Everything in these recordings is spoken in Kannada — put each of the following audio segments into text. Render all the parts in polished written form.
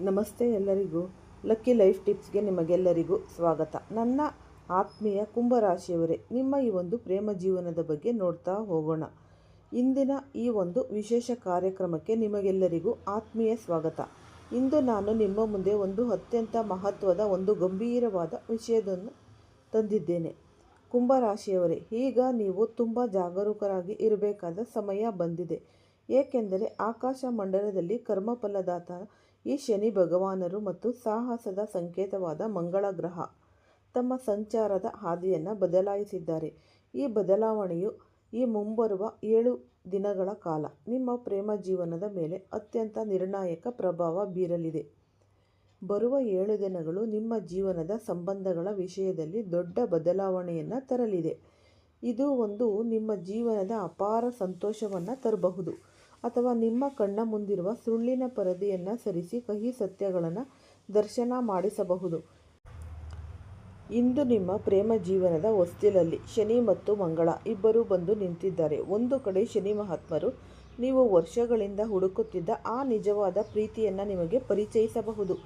ನಮಸ್ತೆ ಎಲ್ಲರಿಗೂ. ಲಕ್ಕಿ ಲೈಫ್ ಟಿಪ್ಸ್ಗೆ ನಿಮಗೆಲ್ಲರಿಗೂ ಸ್ವಾಗತ. ನನ್ನ ಆತ್ಮೀಯ ಕುಂಭರಾಶಿಯವರೇ, ನಿಮ್ಮ ಈ ಒಂದು ಪ್ರೇಮ ಜೀವನದ ಬಗ್ಗೆ ನೋಡ್ತಾ ಹೋಗೋಣ. ಇಂದಿನ ಈ ಒಂದು ವಿಶೇಷ ಕಾರ್ಯಕ್ರಮಕ್ಕೆ ನಿಮಗೆಲ್ಲರಿಗೂ ಆತ್ಮೀಯ ಸ್ವಾಗತ. ಇಂದು ನಾನು ನಿಮ್ಮ ಮುಂದೆ ಒಂದು ಅತ್ಯಂತ ಮಹತ್ವದ ಒಂದು ಗಂಭೀರವಾದ ವಿಷಯವನ್ನು ತಂದಿದ್ದೇನೆ. ಕುಂಭರಾಶಿಯವರೇ, ಈಗ ನೀವು ತುಂಬ ಜಾಗರೂಕರಾಗಿ ಇರಬೇಕಾದ ಸಮಯ ಬಂದಿದೆ. ಏಕೆಂದರೆ ಆಕಾಶ ಮಂಡಲದಲ್ಲಿ ಕರ್ಮಫಲದಾತ ಈ ಶನಿ ಭಗವಾನರು ಮತ್ತು ಸಾಹಸದ ಸಂಕೇತವಾದ ಮಂಗಳ ಗ್ರಹ ತಮ್ಮ ಸಂಚಾರದ ಹಾದಿಯನ್ನು ಬದಲಾಯಿಸಿದ್ದಾರೆ. ಈ ಬದಲಾವಣೆಯು ಈ ಮುಂಬರುವ 7 ದಿನಗಳ ಕಾಲ ನಿಮ್ಮ ಪ್ರೇಮ ಜೀವನದ ಮೇಲೆ ಅತ್ಯಂತ ನಿರ್ಣಾಯಕ ಪ್ರಭಾವ ಬೀರಲಿದೆ. ಬರುವ 7 ದಿನಗಳು ನಿಮ್ಮ ಜೀವನದ ಸಂಬಂಧಗಳ ವಿಷಯದಲ್ಲಿ ದೊಡ್ಡ ಬದಲಾವಣೆಯನ್ನು ತರಲಿದೆ. ಇದು ಒಂದು ನಿಮ್ಮ ಜೀವನದ ಅಪಾರ ಸಂತೋಷವನ್ನು ತರಬಹುದು, ಅಥವಾ ನಿಮ್ಮ ಕಣ್ಣ ಮುಂದಿರುವ ಸುಳ್ಳಿನ ಪರದೆಯನ್ನು ಸರಿಸಿ ಕಹಿ ಸತ್ಯಗಳನ್ನು ದರ್ಶನ ಮಾಡಿಸಬಹುದು. ಇಂದು ನಿಮ್ಮ ಪ್ರೇಮ ಜೀವನದ ಹೊಸ್ತಿಲಲ್ಲಿ ಶನಿ ಮತ್ತು ಮಂಗಳ ಇಬ್ಬರೂ ಬಂದು ನಿಂತಿದ್ದಾರೆ. ಒಂದು ಕಡೆ ಶನಿ ಮಹಾತ್ಮರು ನೀವು ವರ್ಷಗಳಿಂದ ಹುಡುಕುತ್ತಿದ್ದ ಆ ನಿಜವಾದ ಪ್ರೀತಿಯನ್ನು ನಿಮಗೆ ಪರಿಚಯಿಸಬಹುದು.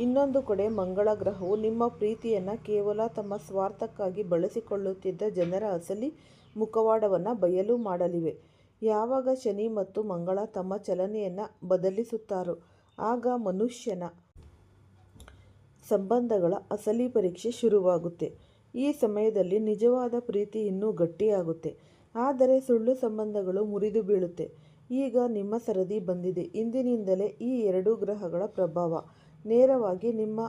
ಇನ್ನೊಂದು ಕಡೆ ಮಂಗಳ ಗ್ರಹವು ನಿಮ್ಮ ಪ್ರೀತಿಯನ್ನು ಕೇವಲ ತಮ್ಮ ಸ್ವಾರ್ಥಕ್ಕಾಗಿ ಬಳಸಿಕೊಳ್ಳುತ್ತಿದ್ದ ಜನರ ಅಸಲಿ ಮುಖವಾಡವನ್ನು ಬಯಲು ಮಾಡಲಿವೆ. ಯಾವಾಗ ಶನಿ ಮತ್ತು ಮಂಗಳ ತಮ್ಮ ಚಲನೆಯನ್ನು ಬದಲಿಸುತ್ತಾರೋ ಆಗ ಮನುಷ್ಯನ ಸಂಬಂಧಗಳ ಅಸಲಿ ಪರೀಕ್ಷೆ ಶುರುವಾಗುತ್ತೆ. ಈ ಸಮಯದಲ್ಲಿ ನಿಜವಾದ ಪ್ರೀತಿ ಇನ್ನೂ ಗಟ್ಟಿಯಾಗುತ್ತೆ, ಆದರೆ ಸುಳ್ಳು ಸಂಬಂಧಗಳು ಮುರಿದು ಬೀಳುತ್ತೆ. ಈಗ ನಿಮ್ಮ ಸರದಿ ಬಂದಿದೆ. ಇಂದಿನಿಂದಲೇ ಈ 2 ಗ್ರಹಗಳ ಪ್ರಭಾವ ನೇರವಾಗಿ ನಿಮ್ಮ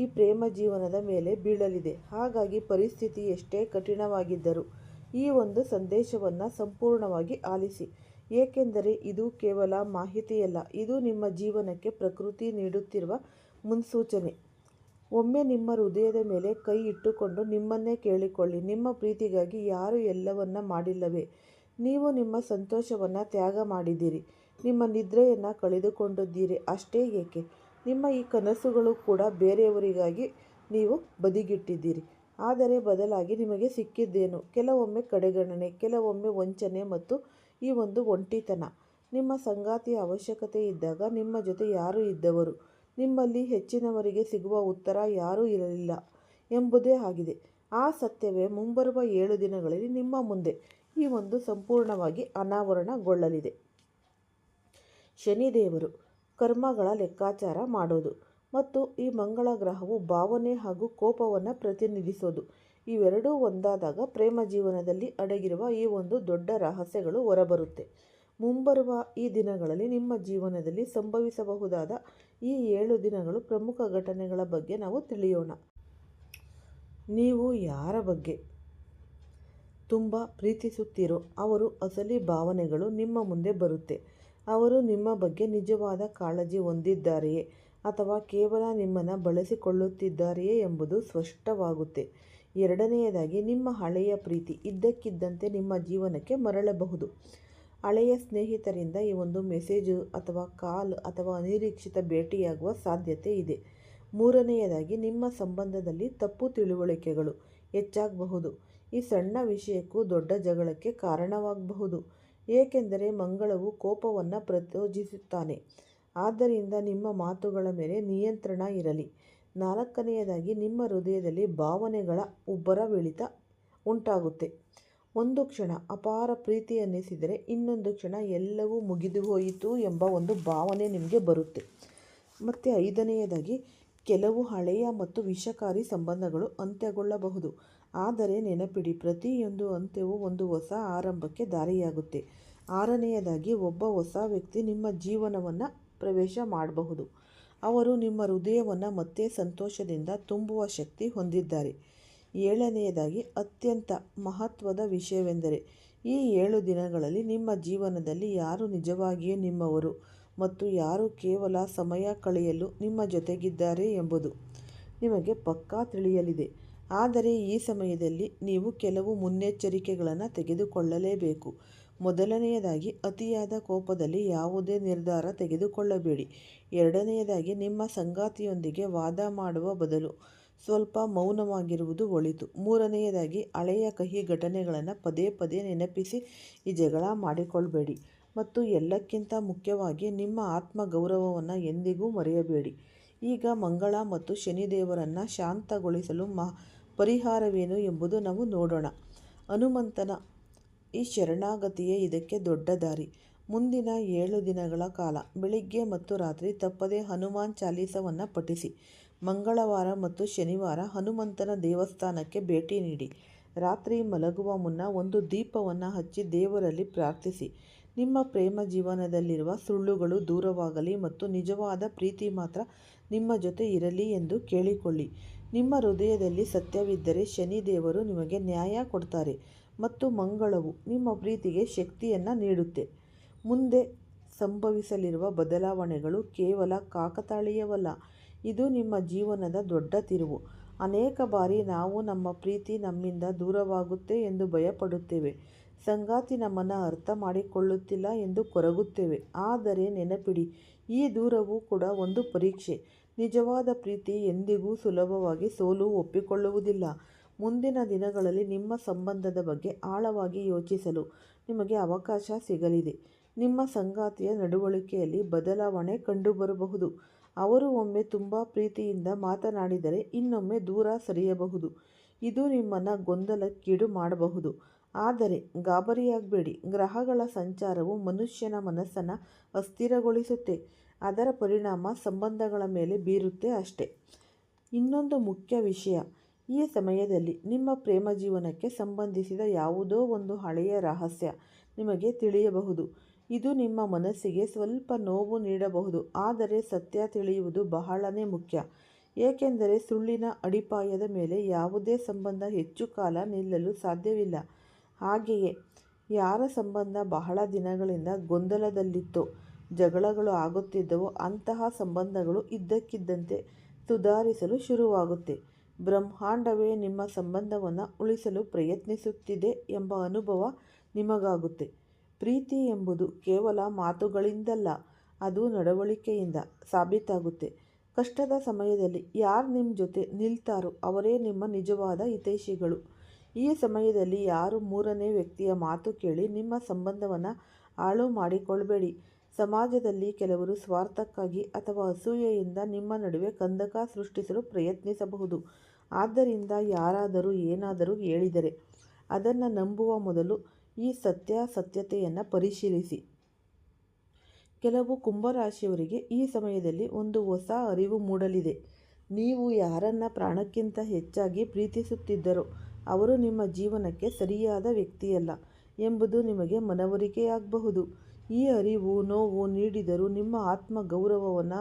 ಈ ಪ್ರೇಮ ಜೀವನದ ಮೇಲೆ ಬೀಳಲಿದೆ. ಹಾಗಾಗಿ ಪರಿಸ್ಥಿತಿ ಎಷ್ಟೇ ಕಠಿಣವಾಗಿದ್ದರೂ ಈ ಒಂದು ಸಂದೇಶವನ್ನು ಸಂಪೂರ್ಣವಾಗಿ ಆಲಿಸಿ. ಏಕೆಂದರೆ ಇದು ಕೇವಲ ಮಾಹಿತಿಯಲ್ಲ, ಇದು ನಿಮ್ಮ ಜೀವನಕ್ಕೆ ಪ್ರಕೃತಿ ನೀಡುತ್ತಿರುವ ಮುನ್ಸೂಚನೆ. ಒಮ್ಮೆ ನಿಮ್ಮ ಹೃದಯದ ಮೇಲೆ ಕೈ ಇಟ್ಟುಕೊಂಡು ನಿಮ್ಮನ್ನೇ ಕೇಳಿಕೊಳ್ಳಿ, ನಿಮ್ಮ ಪ್ರೀತಿಗಾಗಿ ಯಾರು ಎಲ್ಲವನ್ನ ಮಾಡಿಲ್ಲವೇ? ನೀವು ನಿಮ್ಮ ಸಂತೋಷವನ್ನು ತ್ಯಾಗ ಮಾಡಿದ್ದೀರಿ, ನಿಮ್ಮ ನಿದ್ರೆಯನ್ನು ಕಳೆದುಕೊಂಡಿದ್ದೀರಿ. ಅಷ್ಟೇ ಏಕೆ, ನಿಮ್ಮ ಈ ಕನಸುಗಳು ಕೂಡ ಬೇರೆಯವರಿಗಾಗಿ ನೀವು ಬದಿಗಿಟ್ಟಿದ್ದೀರಿ. ಆದರೆ ಬದಲಾಗಿ ನಿಮಗೆ ಸಿಕ್ಕಿದ್ದೇನು? ಕೆಲವೊಮ್ಮೆ ಕಡೆಗಣನೆ, ಕೆಲವೊಮ್ಮೆ ವಂಚನೆ ಮತ್ತು ಈ ಒಂದು ಒಂಟಿತನ. ನಿಮ್ಮ ಸಂಗಾತಿಯ ಅವಶ್ಯಕತೆ ಇದ್ದಾಗ ನಿಮ್ಮ ಜೊತೆ ಯಾರು ಇದ್ದವರು? ನಿಮ್ಮಲ್ಲಿ ಹೆಚ್ಚಿನವರಿಗೆ ಸಿಗುವ ಉತ್ತರ ಯಾರೂ ಇರಲಿಲ್ಲ ಎಂಬುದೇ ಆಗಿದೆ. ಆ ಸತ್ಯವೇ ಮುಂಬರುವ 7 ದಿನಗಳಲ್ಲಿ ನಿಮ್ಮ ಮುಂದೆ ಈ ಒಂದು ಸಂಪೂರ್ಣವಾಗಿ ಅನಾವರಣಗೊಳ್ಳಲಿದೆ. ಶನಿದೇವರು ಕರ್ಮಗಳ ಲೆಕ್ಕಾಚಾರ ಮಾಡೋದು ಮತ್ತು ಈ ಮಂಗಳ ಗ್ರಹವು ಭಾವನೆ ಹಾಗೂ ಕೋಪವನ್ನು ಪ್ರತಿನಿಧಿಸೋದು. ಇವೆರಡೂ ಒಂದಾದಾಗ ಪ್ರೇಮ ಜೀವನದಲ್ಲಿ ಅಡಗಿರುವ ಈ ಒಂದು ದೊಡ್ಡ ರಹಸ್ಯಗಳು ಹೊರಬರುತ್ತೆ. ಮುಂಬರುವ ಈ ದಿನಗಳಲ್ಲಿ ನಿಮ್ಮ ಜೀವನದಲ್ಲಿ ಸಂಭವಿಸಬಹುದಾದ ಈ 7 ದಿನಗಳು ಪ್ರಮುಖ ಘಟನೆಗಳ ಬಗ್ಗೆ ನಾವು ತಿಳಿಯೋಣ. ನೀವು ಯಾರ ಬಗ್ಗೆ ತುಂಬ ಪ್ರೀತಿಸುತ್ತೀರೋ ಅವರ ಅಸಲಿ ಭಾವನೆಗಳು ನಿಮ್ಮ ಮುಂದೆ ಬರುತ್ತೆ. ಅವರು ನಿಮ್ಮ ಬಗ್ಗೆ ನಿಜವಾದ ಕಾಳಜಿ ಹೊಂದಿದ್ದಾರೆಯೇ ಅಥವಾ ಕೇವಲ ನಿಮ್ಮನ್ನು ಬಳಸಿಕೊಳ್ಳುತ್ತಿದ್ದಾರೆಯೇ ಎಂಬುದು ಸ್ಪಷ್ಟವಾಗುತ್ತೆ. ಎರಡನೆಯದಾಗಿ, ನಿಮ್ಮ ಹಳೆಯ ಪ್ರೀತಿ ಇದ್ದಕ್ಕಿದ್ದಂತೆ ನಿಮ್ಮ ಜೀವನಕ್ಕೆ ಮರಳಬಹುದು. ಹಳೆಯ ಸ್ನೇಹಿತರಿಂದ ಈ ಒಂದು ಮೆಸೇಜು ಅಥವಾ ಕಾಲ್ ಅಥವಾ ಅನಿರೀಕ್ಷಿತ ಭೇಟಿಯಾಗುವ ಸಾಧ್ಯತೆ ಇದೆ. ಮೂರನೆಯದಾಗಿ, ನಿಮ್ಮ ಸಂಬಂಧದಲ್ಲಿ ತಪ್ಪು ತಿಳುವಳಿಕೆಗಳು ಹೆಚ್ಚಾಗಬಹುದು. ಈ ಸಣ್ಣ ವಿಷಯಕ್ಕೂ ದೊಡ್ಡ ಜಗಳಕ್ಕೆ ಕಾರಣವಾಗಬಹುದು, ಏಕೆಂದರೆ ಮಂಗಳವು ಕೋಪವನ್ನು ಪ್ರಚೋದಿಸುತ್ತಾನೆ. ಆದ್ದರಿಂದ ನಿಮ್ಮ ಮಾತುಗಳ ಮೇಲೆ ನಿಯಂತ್ರಣ ಇರಲಿ. ನಾಲ್ಕನೆಯದಾಗಿ, ನಿಮ್ಮ ಹೃದಯದಲ್ಲಿ ಭಾವನೆಗಳ ಉಬ್ಬರವಿಳಿತ ಉಂಟಾಗುತ್ತೆ. ಒಂದು ಕ್ಷಣ ಅಪಾರ ಪ್ರೀತಿ ಅನ್ನಿಸಿದರೆ ಇನ್ನೊಂದು ಕ್ಷಣ ಎಲ್ಲವೂ ಮುಗಿದು ಹೋಯಿತು ಎಂಬ ಒಂದು ಭಾವನೆ ನಿಮಗೆ ಬರುತ್ತೆ. ಮತ್ತು ಐದನೆಯದಾಗಿ, ಕೆಲವು ಹಳೆಯ ಮತ್ತು ವಿಷಕಾರಿ ಸಂಬಂಧಗಳು ಅಂತ್ಯಗೊಳ್ಳಬಹುದು. ಆದರೆ ನೆನಪಿಡಿ, ಪ್ರತಿಯೊಂದು ಅಂತ್ಯವು ಒಂದು ಹೊಸ ಆರಂಭಕ್ಕೆ ದಾರಿಯಾಗುತ್ತೆ. ಆರನೆಯದಾಗಿ, ಒಬ್ಬ ಹೊಸ ವ್ಯಕ್ತಿ ನಿಮ್ಮ ಜೀವನವನ್ನು ಪ್ರವೇಶ ಮಾಡಬಹುದು. ಅವರು ನಿಮ್ಮ ಹೃದಯವನ್ನು ಮತ್ತೆ ಸಂತೋಷದಿಂದ ತುಂಬುವ ಶಕ್ತಿ ಹೊಂದಿದ್ದಾರೆ. ಏಳನೆಯದಾಗಿ, ಅತ್ಯಂತ ಮಹತ್ವದ ವಿಷಯವೆಂದರೆ ಈ 7 ದಿನಗಳಲ್ಲಿ ನಿಮ್ಮ ಜೀವನದಲ್ಲಿ ಯಾರು ನಿಜವಾಗಿಯೂ ನಿಮ್ಮವರು ಮತ್ತು ಯಾರು ಕೇವಲ ಸಮಯ ಕಳೆಯಲು ನಿಮ್ಮ ಜೊತೆಗಿದ್ದಾರೆ ಎಂಬುದು ನಿಮಗೆ ಪಕ್ಕಾ ತಿಳಿಯಲಿದೆ. ಆದರೆ ಈ ಸಮಯದಲ್ಲಿ ನೀವು ಕೆಲವು ಮುನ್ನೆಚ್ಚರಿಕೆಗಳನ್ನು ತೆಗೆದುಕೊಳ್ಳಲೇಬೇಕು. ಮೊದಲನೆಯದಾಗಿ, ಅತಿಯಾದ ಕೋಪದಲ್ಲಿ ಯಾವುದೇ ನಿರ್ಧಾರ ತೆಗೆದುಕೊಳ್ಳಬೇಡಿ. ಎರಡನೆಯದಾಗಿ, ನಿಮ್ಮ ಸಂಗಾತಿಯೊಂದಿಗೆ ವಾದ ಮಾಡುವ ಬದಲು ಸ್ವಲ್ಪ ಮೌನವಾಗಿರುವುದು ಒಳಿತು. ಮೂರನೆಯದಾಗಿ, ಹಳೆಯ ಕಹಿ ಘಟನೆಗಳನ್ನು ಪದೇ ಪದೇ ನೆನಪಿಸಿ ಈ ಜಗಳ ಮಾಡಿಕೊಳ್ಳಬೇಡಿ. ಮತ್ತು ಎಲ್ಲಕ್ಕಿಂತ ಮುಖ್ಯವಾಗಿ, ನಿಮ್ಮ ಆತ್ಮಗೌರವವನ್ನು ಎಂದಿಗೂ ಮರೆಯಬೇಡಿ. ಈಗ ಮಂಗಳ ಮತ್ತು ಶನಿದೇವರನ್ನು ಶಾಂತಗೊಳಿಸಲು ಪರಿಹಾರವೇನು ಎಂಬುದು ನಾವು ನೋಡೋಣ. ಹನುಮಂತನ ಈ ಶರಣಾಗತಿಯೇ ಇದಕ್ಕೆ ದೊಡ್ಡ ದಾರಿ. ಮುಂದಿನ 7 ದಿನಗಳ ಕಾಲ ಬೆಳಿಗ್ಗೆ ಮತ್ತು ರಾತ್ರಿ ತಪ್ಪದೆ ಹನುಮಾನ್ ಚಾಲೀಸವನ್ನು ಪಠಿಸಿ. ಮಂಗಳವಾರ ಮತ್ತು ಶನಿವಾರ ಹನುಮಂತನ ದೇವಸ್ಥಾನಕ್ಕೆ ಭೇಟಿ ನೀಡಿ. ರಾತ್ರಿ ಮಲಗುವ ಮುನ್ನ ಒಂದು ದೀಪವನ್ನು ಹಚ್ಚಿ ದೇವರಲ್ಲಿ ಪ್ರಾರ್ಥಿಸಿ. ನಿಮ್ಮ ಪ್ರೇಮ ಜೀವನದಲ್ಲಿರುವ ಸುಳ್ಳುಗಳು ದೂರವಾಗಲಿ ಮತ್ತು ನಿಜವಾದ ಪ್ರೀತಿ ಮಾತ್ರ ನಿಮ್ಮ ಜೊತೆ ಇರಲಿ ಎಂದು ಕೇಳಿಕೊಳ್ಳಿ. ನಿಮ್ಮ ಹೃದಯದಲ್ಲಿ ಸತ್ಯವಿದ್ದರೆ ಶನಿ ದೇವರು ನಿಮಗೆ ನ್ಯಾಯ ಕೊಡ್ತಾರೆ ಮತ್ತು ಮಂಗಳವು ನಿಮ್ಮ ಪ್ರೀತಿಗೆ ಶಕ್ತಿಯನ್ನು ನೀಡುತ್ತೆ. ಮುಂದೆ ಸಂಭವಿಸಲಿರುವ ಬದಲಾವಣೆಗಳು ಕೇವಲ ಕಾಕತಾಳೀಯವಲ್ಲ, ಇದು ನಿಮ್ಮ ಜೀವನದ ದೊಡ್ಡ ತಿರುವು. ಅನೇಕ ಬಾರಿ ನಾವು ನಮ್ಮ ಪ್ರೀತಿ ನಮ್ಮಿಂದ ದೂರವಾಗುತ್ತೆ ಎಂದು ಭಯಪಡುತ್ತೇವೆ, ಸಂಗಾತಿ ನಮ್ಮನ್ನು ಅರ್ಥ ಮಾಡಿಕೊಳ್ಳುತ್ತಿಲ್ಲ ಎಂದು ಕೊರಗುತ್ತೇವೆ. ಆದರೆ ನೆನಪಿಡಿ, ಈ ದೂರವೂ ಕೂಡ ಒಂದು ಪರೀಕ್ಷೆ. ನಿಜವಾದ ಪ್ರೀತಿ ಎಂದಿಗೂ ಸುಲಭವಾಗಿ ಸೋಲು ಒಪ್ಪಿಕೊಳ್ಳುವುದಿಲ್ಲ. ಮುಂದಿನ ದಿನಗಳಲ್ಲಿ ನಿಮ್ಮ ಸಂಬಂಧದ ಬಗ್ಗೆ ಆಳವಾಗಿ ಯೋಚಿಸಲು ನಿಮಗೆ ಅವಕಾಶ ಸಿಗಲಿದೆ. ನಿಮ್ಮ ಸಂಗಾತಿಯ ನಡವಳಿಕೆಯಲ್ಲಿ ಬದಲಾವಣೆ ಕಂಡುಬರಬಹುದು. ಅವರು ಒಮ್ಮೆ ತುಂಬ ಪ್ರೀತಿಯಿಂದ ಮಾತನಾಡಿದರೆ ಇನ್ನೊಮ್ಮೆ ದೂರ ಸರಿಯಬಹುದು. ಇದು ನಿಮ್ಮನ್ನು ಗೊಂದಲಕ್ಕೀಡು ಮಾಡಬಹುದು. ಆದರೆ ಗಾಬರಿಯಾಗಬೇಡಿ, ಗ್ರಹಗಳ ಸಂಚಾರವು ಮನುಷ್ಯನ ಮನಸ್ಸನ್ನು ಅಸ್ಥಿರಗೊಳಿಸುತ್ತೆ. ಅದರ ಪರಿಣಾಮ ಸಂಬಂಧಗಳ ಮೇಲೆ ಬೀರುತ್ತೆ ಅಷ್ಟೇ. ಇನ್ನೊಂದು ಮುಖ್ಯ ವಿಷಯ, ಈ ಸಮಯದಲ್ಲಿ ನಿಮ್ಮ ಪ್ರೇಮ ಜೀವನಕ್ಕೆ ಸಂಬಂಧಿಸಿದ ಯಾವುದೋ ಒಂದು ಹಳೆಯ ರಹಸ್ಯ ನಿಮಗೆ ತಿಳಿಯಬಹುದು. ಇದು ನಿಮ್ಮ ಮನಸ್ಸಿಗೆ ಸ್ವಲ್ಪ ನೋವು ನೀಡಬಹುದು, ಆದರೆ ಸತ್ಯ ತಿಳಿಯುವುದು ಬಹಳನೇ ಮುಖ್ಯ. ಏಕೆಂದರೆ ಸುಳ್ಳಿನ ಅಡಿಪಾಯದ ಮೇಲೆ ಯಾವುದೇ ಸಂಬಂಧ ಹೆಚ್ಚು ಕಾಲ ನಿಲ್ಲಲು ಸಾಧ್ಯವಿಲ್ಲ. ಹಾಗೆಯೇ ಯಾರ ಸಂಬಂಧ ಬಹಳ ದಿನಗಳಿಂದ ಗೊಂದಲದಲ್ಲಿತ್ತೋ, ಜಗಳಗಳು ಆಗುತ್ತಿದ್ದವೋ ಅಂತಹ ಸಂಬಂಧಗಳು ಇದ್ದಕ್ಕಿದ್ದಂತೆ ಸುಧಾರಿಸಲು ಶುರುವಾಗುತ್ತೆ. ಬ್ರಹ್ಮಾಂಡವೇ ನಿಮ್ಮ ಸಂಬಂಧವನ್ನು ಉಳಿಸಲು ಪ್ರಯತ್ನಿಸುತ್ತಿದೆ ಎಂಬ ಅನುಭವ ನಿಮಗಾಗುತ್ತೆ. ಪ್ರೀತಿ ಎಂಬುದು ಕೇವಲ ಮಾತುಗಳಿಂದಲ್ಲ, ಅದು ನಡವಳಿಕೆಯಿಂದ ಸಾಬೀತಾಗುತ್ತೆ. ಕಷ್ಟದ ಸಮಯದಲ್ಲಿ ಯಾರು ನಿಮ್ಮ ಜೊತೆ ನಿಲ್ತಾರೋ ಅವರೇ ನಿಮ್ಮ ನಿಜವಾದ ಹಿತೈಷಿಗಳು. ಈ ಸಮಯದಲ್ಲಿ ಯಾರು ಮೂರನೇ ವ್ಯಕ್ತಿಯ ಮಾತು ಕೇಳಿ ನಿಮ್ಮ ಸಂಬಂಧವನ್ನು ಹಾಳು ಮಾಡಿಕೊಳ್ಬೇಡಿ. ಸಮಾಜದಲ್ಲಿ ಕೆಲವರು ಸ್ವಾರ್ಥಕ್ಕಾಗಿ ಅಥವಾ ಅಸೂಯೆಯಿಂದ ನಿಮ್ಮ ನಡುವೆ ಕಂದಕ ಸೃಷ್ಟಿಸಲು ಪ್ರಯತ್ನಿಸಬಹುದು. ಆದ್ದರಿಂದ ಯಾರಾದರೂ ಏನಾದರೂ ಹೇಳಿದರೆ ಅದನ್ನು ನಂಬುವ ಮೊದಲು ಈ ಸತ್ಯಾಸತ್ಯತೆಯನ್ನು ಪರಿಶೀಲಿಸಿ. ಕೆಲವು ಕುಂಭರಾಶಿಯವರಿಗೆ ಈ ಸಮಯದಲ್ಲಿ ಒಂದು ಹೊಸ ಅರಿವು ಮೂಡಲಿದೆ. ನೀವು ಯಾರನ್ನ ಪ್ರಾಣಕ್ಕಿಂತ ಹೆಚ್ಚಾಗಿ ಪ್ರೀತಿಸುತ್ತಿದ್ದರೋ ಅವರು ನಿಮ್ಮ ಜೀವನಕ್ಕೆ ಸರಿಯಾದ ವ್ಯಕ್ತಿಯಲ್ಲ ಎಂಬುದು ನಿಮಗೆ ಮನವರಿಕೆಯಾಗಬಹುದು. ಈ ಅರಿವು ನೋವು ನೀಡಿದರೂ ನಿಮ್ಮ ಆತ್ಮಗೌರವವನ್ನು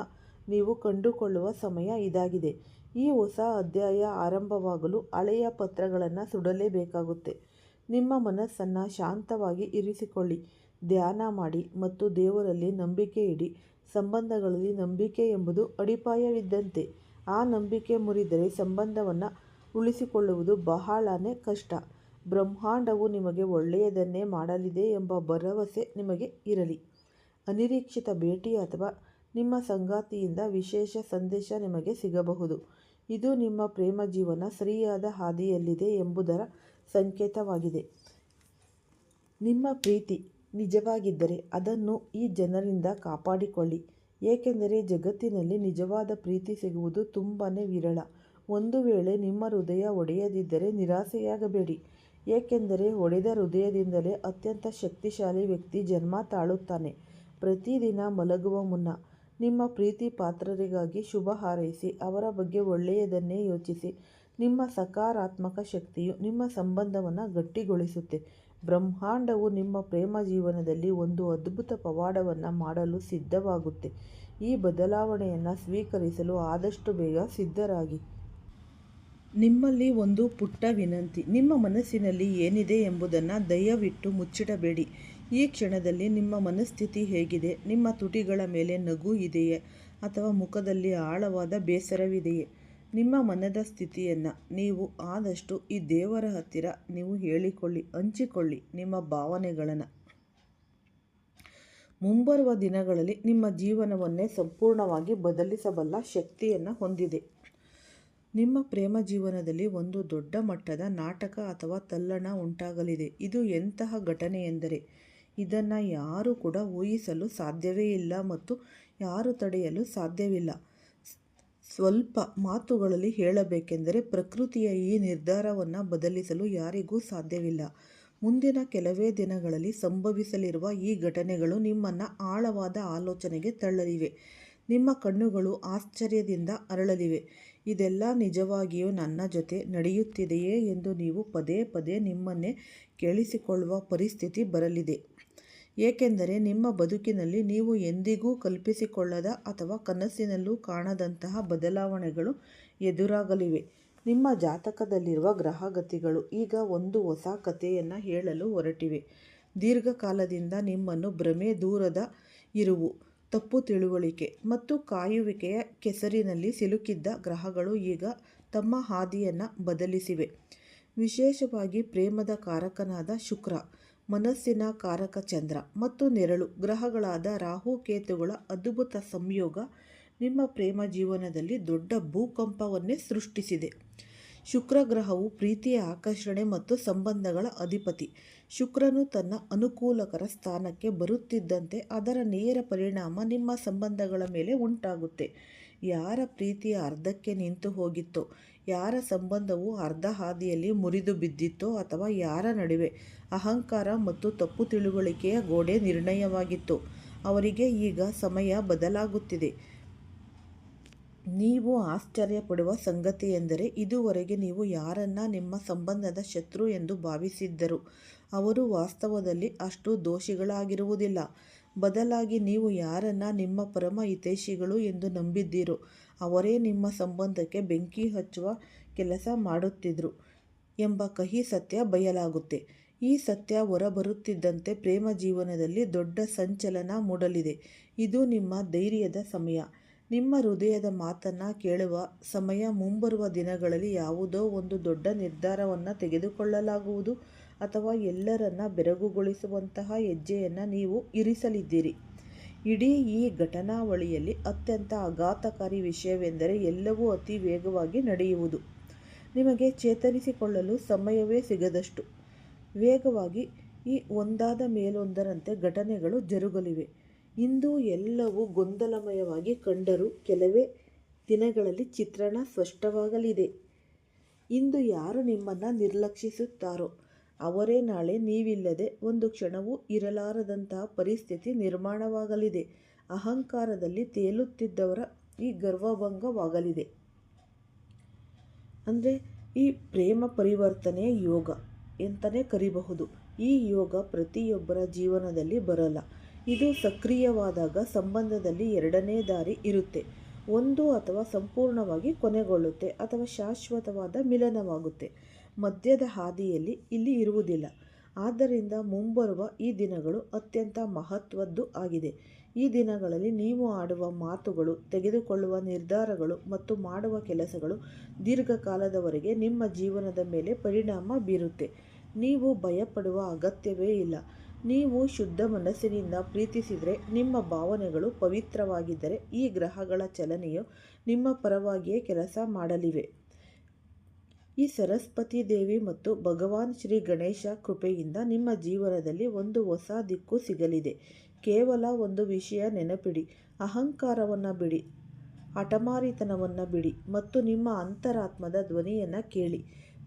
ನೀವು ಕಂಡುಕೊಳ್ಳುವ ಸಮಯ ಇದಾಗಿದೆ. ಈ ಹೊಸ ಅಧ್ಯಾಯ ಆರಂಭವಾಗಲು ಹಳೆಯ ಪತ್ರಗಳನ್ನು ಸುಡಲೇಬೇಕಾಗುತ್ತೆ. ನಿಮ್ಮ ಮನಸ್ಸನ್ನು ಶಾಂತವಾಗಿ ಇರಿಸಿಕೊಳ್ಳಿ, ಧ್ಯಾನ ಮಾಡಿ ಮತ್ತು ದೇವರಲ್ಲಿ ನಂಬಿಕೆ ಇಡಿ. ಸಂಬಂಧಗಳಲ್ಲಿ ನಂಬಿಕೆ ಎಂಬುದು ಅಡಿಪಾಯವಿದ್ದಂತೆ. ಆ ನಂಬಿಕೆ ಮುರಿದರೆ ಸಂಬಂಧವನ್ನು ಉಳಿಸಿಕೊಳ್ಳುವುದು ಬಹಳನೇ ಕಷ್ಟ. ಬ್ರಹ್ಮಾಂಡವು ನಿಮಗೆ ಒಳ್ಳೆಯದನ್ನೇ ಮಾಡಲಿದೆ ಎಂಬ ಭರವಸೆ ನಿಮಗೆ ಇರಲಿ. ಅನಿರೀಕ್ಷಿತ ಭೇಟಿ ಅಥವಾ ನಿಮ್ಮ ಸಂಗಾತಿಯಿಂದ ವಿಶೇಷ ಸಂದೇಶ ನಿಮಗೆ ಸಿಗಬಹುದು. ಇದು ನಿಮ್ಮ ಪ್ರೇಮ ಜೀವನ ಸರಿಯಾದ ಹಾದಿಯಲ್ಲಿದೆ ಎಂಬುದರ ಸಂಕೇತವಾಗಿದೆ. ನಿಮ್ಮ ಪ್ರೀತಿ ನಿಜವಾಗಿದ್ದರೆ ಅದನ್ನು ಈ ಜನರಿಂದ ಕಾಪಾಡಿಕೊಳ್ಳಿ, ಏಕೆಂದರೆ ಜಗತ್ತಿನಲ್ಲಿ ನಿಜವಾದ ಪ್ರೀತಿ ಸಿಗುವುದು ತುಂಬಾ ವಿರಳ. ಒಂದು ವೇಳೆ ನಿಮ್ಮ ಹೃದಯ ಒಡೆಯದಿದ್ದರೆ ನಿರಾಸೆಯಾಗಬೇಡಿ, ಏಕೆಂದರೆ ಒಡೆದ ಹೃದಯದಿಂದಲೇ ಅತ್ಯಂತ ಶಕ್ತಿಶಾಲಿ ವ್ಯಕ್ತಿ ಜನ್ಮ ತಾಳುತ್ತಾನೆ. ಪ್ರತಿದಿನ ಮಲಗುವ ಮುನ್ನ ನಿಮ್ಮ ಪ್ರೀತಿ ಪಾತ್ರರಿಗಾಗಿ ಶುಭ ಹಾರೈಸಿ, ಅವರ ಬಗ್ಗೆ ಒಳ್ಳೆಯದನ್ನೇ ಯೋಚಿಸಿ. ನಿಮ್ಮ ಸಕಾರಾತ್ಮಕ ಶಕ್ತಿಯು ನಿಮ್ಮ ಸಂಬಂಧವನ್ನು ಗಟ್ಟಿಗೊಳಿಸುತ್ತೆ. ಬ್ರಹ್ಮಾಂಡವು ನಿಮ್ಮ ಪ್ರೇಮ ಜೀವನದಲ್ಲಿ ಒಂದು ಅದ್ಭುತ ಪವಾಡವನ್ನು ಮಾಡಲು ಸಿದ್ಧವಾಗುತ್ತೆ. ಈ ಬದಲಾವಣೆಯನ್ನು ಸ್ವೀಕರಿಸಲು ಆದಷ್ಟು ಬೇಗ ಸಿದ್ಧರಾಗಿ. ನಿಮ್ಮಲ್ಲಿ ಒಂದು ಪುಟ್ಟ ವಿನಂತಿ, ನಿಮ್ಮ ಮನಸ್ಸಿನಲ್ಲಿ ಏನಿದೆ ಎಂಬುದನ್ನು ದಯವಿಟ್ಟು ಮುಚ್ಚಿಡಬೇಡಿ. ಈ ಕ್ಷಣದಲ್ಲಿ ನಿಮ್ಮ ಮನಸ್ಥಿತಿ ಹೇಗಿದೆ? ನಿಮ್ಮ ತುಟಿಗಳ ಮೇಲೆ ನಗು ಇದೆಯೇ ಅಥವಾ ಮುಖದಲ್ಲಿ ಆಳವಾದ ಬೇಸರವಿದೆಯೇ? ನಿಮ್ಮ ಮನದ ಸ್ಥಿತಿಯನ್ನು ನೀವು ಆದಷ್ಟು ಈ ದೇವರ ಹತ್ತಿರ ನೀವು ಹಂಚಿಕೊಳ್ಳಿ ನಿಮ್ಮ ಭಾವನೆಗಳನ್ನು. ಮುಂಬರುವ ದಿನಗಳಲ್ಲಿ ನಿಮ್ಮ ಜೀವನವನ್ನೇ ಸಂಪೂರ್ಣವಾಗಿ ಬದಲಿಸಬಲ್ಲ ಶಕ್ತಿಯನ್ನು ಹೊಂದಿದೆ. ನಿಮ್ಮ ಪ್ರೇಮ ಜೀವನದಲ್ಲಿ ಒಂದು ದೊಡ್ಡ ಮಟ್ಟದ ನಾಟಕ ಅಥವಾ ತಲ್ಲಣ ಉಂಟಾಗಲಿದೆ. ಇದು ಎಂತಹ ಘಟನೆ ಎಂದರೆ ಇದನ್ನು ಯಾರೂ ಕೂಡ ಊಹಿಸಲು ಸಾಧ್ಯವೇ ಇಲ್ಲ ಮತ್ತು ಯಾರೂ ತಡೆಯಲು ಸಾಧ್ಯವಿಲ್ಲ. ಸ್ವಲ್ಪ ಮಾತುಗಳಲ್ಲಿ ಹೇಳಬೇಕೆಂದರೆ ಪ್ರಕೃತಿಯ ಈ ನಿರ್ಧಾರವನ್ನು ಬದಲಿಸಲು ಯಾರಿಗೂ ಸಾಧ್ಯವಿಲ್ಲ. ಮುಂದಿನ ಕೆಲವೇ ದಿನಗಳಲ್ಲಿ ಸಂಭವಿಸಲಿರುವ ಈ ಘಟನೆಗಳು ನಿಮ್ಮನ್ನು ಆಳವಾದ ಆಲೋಚನೆಗೆ ತಳ್ಳಲಿವೆ. ನಿಮ್ಮ ಕಣ್ಣುಗಳು ಆಶ್ಚರ್ಯದಿಂದ ಅರಳಲಿವೆ. ಇದೆಲ್ಲ ನಿಜವಾಗಿಯೂ ನನ್ನ ಜೊತೆ ನಡೆಯುತ್ತಿದೆಯೇ ಎಂದು ನೀವು ಪದೇ ಪದೇ ನಿಮ್ಮನ್ನೇ ಕೇಳಿಸಿಕೊಳ್ಳುವ ಪರಿಸ್ಥಿತಿ ಬರಲಿದೆ. ಏಕೆಂದರೆ ನಿಮ್ಮ ಬದುಕಿನಲ್ಲಿ ನೀವು ಎಂದಿಗೂ ಕಲ್ಪಿಸಿಕೊಳ್ಳದ ಅಥವಾ ಕನಸಿನಲ್ಲೂ ಕಾಣದಂತಹ ಬದಲಾವಣೆಗಳು ಎದುರಾಗಲಿವೆ. ನಿಮ್ಮ ಜಾತಕದಲ್ಲಿರುವ ಗ್ರಹಗತಿಗಳು ಈಗ ಒಂದು ಹೊಸ ಕಥೆಯನ್ನು ಹೇಳಲು ಹೊರಟಿವೆ. ದೀರ್ಘಕಾಲದಿಂದ ನಿಮ್ಮನ್ನು ಭ್ರಮೆ, ದೂರದ ಇರುವು, ತಪ್ಪು ತಿಳುವಳಿಕೆ ಮತ್ತು ಕಾಯುವಿಕೆಯ ಕೆಸರಿನಲ್ಲಿ ಸಿಲುಕಿದ್ದ ಗ್ರಹಗಳು ಈಗ ತಮ್ಮ ಹಾದಿಯನ್ನು ಬದಲಿಸಿವೆ. ವಿಶೇಷವಾಗಿ ಪ್ರೇಮದ ಕಾರಕನಾದ ಶುಕ್ರ, ಮನಸ್ಸಿನ ಕಾರಕ ಚಂದ್ರ ಮತ್ತು ನೆರಳು ಗ್ರಹಗಳಾದ ರಾಹು ಕೇತುಗಳ ಅದ್ಭುತ ಸಂಯೋಗ ನಿಮ್ಮ ಪ್ರೇಮ ಜೀವನದಲ್ಲಿ ದೊಡ್ಡ ಭೂಕಂಪವನ್ನೇ ಸೃಷ್ಟಿಸಿದೆ. ಶುಕ್ರ ಗ್ರಹವು ಪ್ರೀತಿಯ ಆಕರ್ಷಣೆ ಮತ್ತು ಸಂಬಂಧಗಳ ಅಧಿಪತಿ. ಶುಕ್ರನು ತನ್ನ ಅನುಕೂಲಕರ ಸ್ಥಾನಕ್ಕೆ ಬರುತ್ತಿದ್ದಂತೆ ಅದರ ನೇರ ಪರಿಣಾಮ ನಿಮ್ಮ ಸಂಬಂಧಗಳ ಮೇಲೆ ಉಂಟಾಗುತ್ತೆ. ಯಾರ ಪ್ರೀತಿಯ ಅರ್ಧಕ್ಕೆ ನಿಂತು ಹೋಗಿತ್ತೋ, ಯಾರ ಸಂಬಂಧವು ಅರ್ಧ ಹಾದಿಯಲ್ಲಿ ಮುರಿದು ಬಿದ್ದಿತ್ತೋ ಅಥವಾ ಯಾರ ನಡುವೆ ಅಹಂಕಾರ ಮತ್ತು ತಪ್ಪು ತಿಳುವಳಿಕೆಯ ಗೋಡೆ ನಿರ್ಣಯವಾಗಿತ್ತೋ ಅವರಿಗೆ ಈಗ ಸಮಯ ಬದಲಾಗುತ್ತಿದೆ. ನೀವು ಆಶ್ಚರ್ಯಪಡುವ ಸಂಗತಿಯೆಂದರೆ ಇದುವರೆಗೆ ನೀವು ಯಾರನ್ನ ನಿಮ್ಮ ಸಂಬಂಧದ ಶತ್ರು ಎಂದು ಭಾವಿಸಿದ್ದರೂ ಅವರು ವಾಸ್ತವದಲ್ಲಿ ಅಷ್ಟು ದೋಷಿಗಳಾಗಿರುವುದಿಲ್ಲ. ಬದಲಾಗಿ ನೀವು ಯಾರನ್ನ ನಿಮ್ಮ ಪರಮ ಹಿತೈಷಿಗಳು ಎಂದು ನಂಬಿದ್ದೀರೋ ಅವರೇ ನಿಮ್ಮ ಸಂಬಂಧಕ್ಕೆ ಬೆಂಕಿ ಹಚ್ಚುವ ಕೆಲಸ ಮಾಡುತ್ತಿದ್ರು ಎಂಬ ಕಹಿ ಸತ್ಯ ಬಯಲಾಗುತ್ತೆ. ಈ ಸತ್ಯ ಹೊರಬರುತ್ತಿದ್ದಂತೆ ಪ್ರೇಮ ಜೀವನದಲ್ಲಿ ದೊಡ್ಡ ಸಂಚಲನ ಮೂಡಲಿದೆ. ಇದು ನಿಮ್ಮ ಧೈರ್ಯದ ಸಮಯ, ನಿಮ್ಮ ಹೃದಯದ ಮಾತನ್ನು ಕೇಳುವ ಸಮಯ. ಮುಂಬರುವ ದಿನಗಳಲ್ಲಿ ಯಾವುದೋ ಒಂದು ದೊಡ್ಡ ನಿರ್ಧಾರವನ್ನು ತೆಗೆದುಕೊಳ್ಳಲಾಗುವುದು ಅಥವಾ ಎಲ್ಲರನ್ನ ಬೆರಗುಗೊಳಿಸುವಂತಹ ಹೆಜ್ಜೆಯನ್ನು ನೀವು ಇರಿಸಲಿದ್ದೀರಿ. ಇಡೀ ಈ ಘಟನಾವಳಿಯಲ್ಲಿ ಅತ್ಯಂತ ಆಘಾತಕಾರಿ ವಿಷಯವೆಂದರೆ ಎಲ್ಲವೂ ಅತಿ ವೇಗವಾಗಿ ನಡೆಯುವುದು. ನಿಮಗೆ ಚೇತರಿಸಿಕೊಳ್ಳಲು ಸಮಯವೇ ಸಿಗದಷ್ಟು ವೇಗವಾಗಿ ಈ ಒಂದಾದ ಮೇಲೊಂದರಂತೆ ಘಟನೆಗಳು ಜರುಗಲಿವೆ. ಇಂದು ಎಲ್ಲವೂ ಗೊಂದಲಮಯವಾಗಿ ಕಂಡರೂ ಕೆಲವೇ ದಿನಗಳಲ್ಲಿ ಚಿತ್ರಣ ಸ್ಪಷ್ಟವಾಗಲಿದೆ. ಇಂದು ಯಾರು ನಿಮ್ಮನ್ನು ನಿರ್ಲಕ್ಷಿಸುತ್ತಾರೋ ಅವರೇ ನಾಳೆ ನೀವಿಲ್ಲದೆ ಒಂದು ಕ್ಷಣವೂ ಇರಲಾರದಂತಹ ಪರಿಸ್ಥಿತಿ ನಿರ್ಮಾಣವಾಗಲಿದೆ. ಅಹಂಕಾರದಲ್ಲಿ ತೇಲುತ್ತಿದ್ದವರ ಈ ಗರ್ವಭಂಗವಾಗಲಿದೆ. ಅಂದರೆ ಈ ಪ್ರೇಮ ಪರಿವರ್ತನೆಯ ಯೋಗ ಅಂತಲೇ ಕರಿಬಹುದು. ಈ ಯೋಗ ಪ್ರತಿಯೊಬ್ಬರ ಜೀವನದಲ್ಲಿ ಬರಲ್ಲ. ಇದು ಸಕ್ರಿಯವಾದಾಗ ಸಂಬಂಧದಲ್ಲಿ ಎರಡನೇ ದಾರಿ ಇರುತ್ತೆ. ಒಂದು ಅಥವಾ ಸಂಪೂರ್ಣವಾಗಿ ಕೊನೆಗೊಳ್ಳುತ್ತೆ ಅಥವಾ ಶಾಶ್ವತವಾದ ಮಿಲನವಾಗುತ್ತೆ. ಮಧ್ಯದ ಹಾದಿಯಲ್ಲಿ ಇಲ್ಲಿ ಇರುವುದಿಲ್ಲ. ಆದ್ದರಿಂದ ಮುಂಬರುವ ಈ ದಿನಗಳು ಅತ್ಯಂತ ಮಹತ್ವದ್ದು ಆಗಿದೆ. ಈ ದಿನಗಳಲ್ಲಿ ನೀವು ಆಡುವ ಮಾತುಗಳು, ತೆಗೆದುಕೊಳ್ಳುವ ನಿರ್ಧಾರಗಳು ಮತ್ತು ಮಾಡುವ ಕೆಲಸಗಳು ದೀರ್ಘಕಾಲದವರೆಗೆ ನಿಮ್ಮ ಜೀವನದ ಮೇಲೆ ಪರಿಣಾಮ ಬೀರುತ್ತೆ. ನೀವು ಭಯಪಡುವ ಅಗತ್ಯವೇ ಇಲ್ಲ. ನೀವು ಶುದ್ಧ ಮನಸ್ಸಿನಿಂದ ಪ್ರೀತಿಸಿದರೆ, ನಿಮ್ಮ ಭಾವನೆಗಳು ಪವಿತ್ರವಾಗಿದ್ದರೆ ಈ ಗ್ರಹಗಳ ಚಲನೆಯು ನಿಮ್ಮ ಪರವಾಗಿಯೇ ಕೆಲಸ ಮಾಡಲಿವೆ. ಈ ಸರಸ್ವತಿ ದೇವಿ ಮತ್ತು ಭಗವಾನ್ ಶ್ರೀ ಗಣೇಶ ಕೃಪೆಯಿಂದ ನಿಮ್ಮ ಜೀವನದಲ್ಲಿ ಒಂದು ಹೊಸ ದಿಕ್ಕು ಸಿಗಲಿದೆ. ಕೇವಲ ಒಂದು ವಿಷಯ ನೆನಪಿಡಿ, ಅಹಂಕಾರವನ್ನು ಬಿಡಿ, ಹಠಮಾರಿತನವನ್ನು ಬಿಡಿ ಮತ್ತು ನಿಮ್ಮ ಅಂತರಾತ್ಮದ ಧ್ವನಿಯನ್ನು ಕೇಳಿ.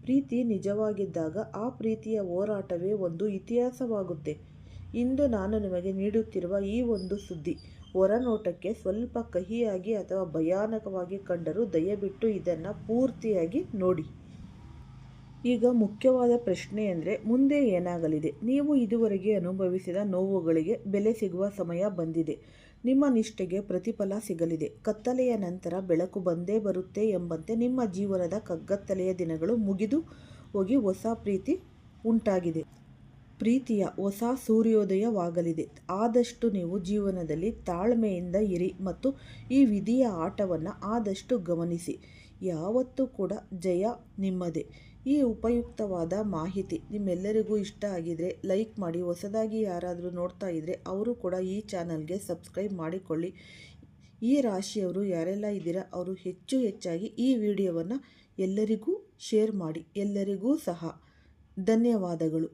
ಪ್ರೀತಿ ನಿಜವಾಗಿದ್ದಾಗ ಆ ಪ್ರೀತಿಯ ಹೋರಾಟವೇ ಒಂದು ಇತಿಹಾಸವಾಗುತ್ತೆ. ಇಂದು ನಾನು ನಿಮಗೆ ನೀಡುತ್ತಿರುವ ಈ ಒಂದು ಸುದ್ದಿ ಹೊರನೋಟಕ್ಕೆ ಸ್ವಲ್ಪ ಕಹಿಯಾಗಿ ಅಥವಾ ಭಯಾನಕವಾಗಿ ಕಂಡರೂ ದಯವಿಟ್ಟು ಇದನ್ನು ಪೂರ್ತಿಯಾಗಿ ನೋಡಿ. ಈಗ ಮುಖ್ಯವಾದ ಪ್ರಶ್ನೆ ಅಂದರೆ ಮುಂದೆ ಏನಾಗಲಿದೆ? ನೀವು ಇದುವರೆಗೆ ಅನುಭವಿಸಿದ ನೋವುಗಳಿಗೆ ಬೆಲೆ ಸಿಗುವ ಸಮಯ ಬಂದಿದೆ. ನಿಮ್ಮ ನಿಷ್ಠೆಗೆ ಪ್ರತಿಫಲ ಸಿಗಲಿದೆ. ಕತ್ತಲೆಯ ನಂತರ ಬೆಳಕು ಬಂದೇ ಬರುತ್ತೆ ಎಂಬಂತೆ ನಿಮ್ಮ ಜೀವನದ ಕಗ್ಗತ್ತಲೆಯ ದಿನಗಳು ಮುಗಿದು ಹೋಗಿ ಹೊಸ ಪ್ರೀತಿ ಉಂಟಾಗಿದೆ. ಪ್ರೀತಿಯ ಹೊಸ ಸೂರ್ಯೋದಯವಾಗಲಿದೆ. ಆದಷ್ಟು ನೀವು ಜೀವನದಲ್ಲಿ ತಾಳ್ಮೆಯಿಂದ ಇರಿ ಮತ್ತು ಈ ವಿಧಿಯ ಆಟವನ್ನು ಆದಷ್ಟು ಗಮನಿಸಿ. ಯಾವತ್ತೂ ಕೂಡ ಜಯ ನಿಮ್ಮದೇ. ಈ ಉಪಯುಕ್ತವಾದ ಮಾಹಿತಿ ನಿಮ್ಮೆಲ್ಲರಿಗೂ ಇಷ್ಟ ಆಗಿದರೆ ಲೈಕ್ ಮಾಡಿ. ಹೊಸದಾಗಿ ಯಾರಾದರೂ ನೋಡ್ತಾ ಇದ್ದರೆ ಅವರು ಕೂಡ ಈ ಚಾನಲ್ಗೆ ಸಬ್ಸ್ಕ್ರೈಬ್ ಮಾಡಿಕೊಳ್ಳಿ. ಈ ರಾಶಿಯವರು ಯಾರೆಲ್ಲ ಇದ್ದೀರಾ ಅವರು ಹೆಚ್ಚಾಗಿ ಈ ವಿಡಿಯೋವನ್ನು ಎಲ್ಲರಿಗೂ ಶೇರ್ ಮಾಡಿ. ಎಲ್ಲರಿಗೂ ಸಹ ಧನ್ಯವಾದಗಳು.